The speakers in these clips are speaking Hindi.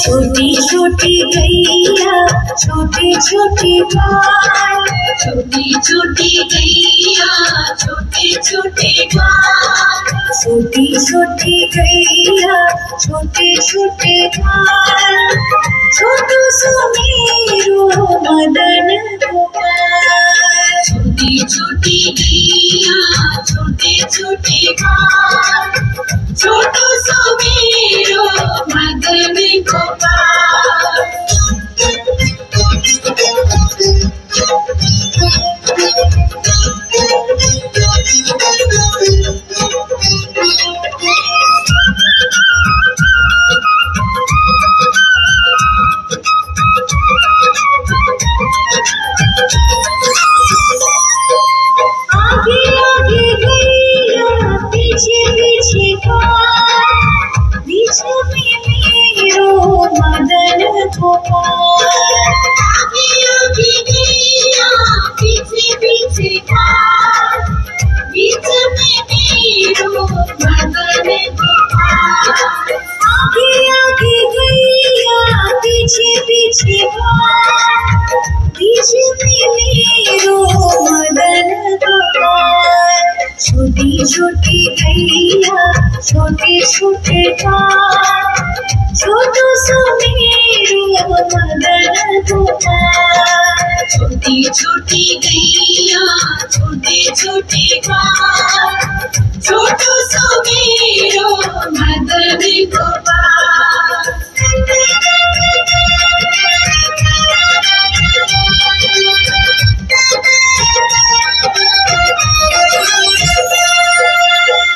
छोटी छोटी गैया छोटे छोटे बाल, छोटी छोटी गैया छोटे छोटे बाल, छोटी छोटी गैया छोटे छोटे बाल, छोटू सुमेरो मदन गोपाल। छोटी छोटी गैया छोटे छोटे बाल, छोटू सुमेरो मदन गोपाल। आगे आगे गैया पीछे पीछे बाल, बीच में मेरो मदन गोपाल। आगे आगे गैया पीछे पीछे बाल, बीच में मेरो मदन गोपाल। आगे आगे गैया पीछे पीछे बाल, बीच में मेरो मदन गोपाल। छोटी छोटी गैया छोटे छोटे बाल, छोटू सुमेरो मदन गोपाल। छोटी छोटी गैया छोटे छोटे बाल, छोटू सुमेरो मदन गोपाल।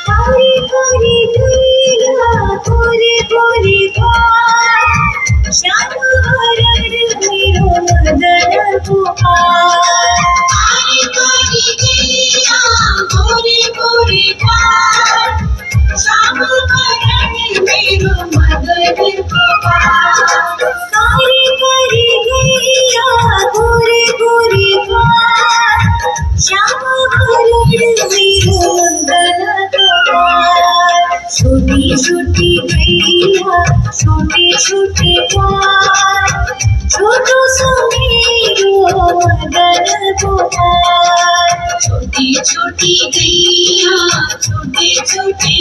हरी हरी गैया गोरी गोरी बाल, श्याम हरण मेरो मदन गोपाल। हरी हरी गैया गोरी गोरी बाल, श्याम हरण मेरो मदन गोपाल। हरी हरी गैया गोरी गोरी बाल, श्याम हरण मेरो मदन गोपाल। छोटी छोटी गैया छोटे छोटे बाल, छोटू सुमेरो मदन गोपाल। छोटी छोटी गैया छोटे छोटे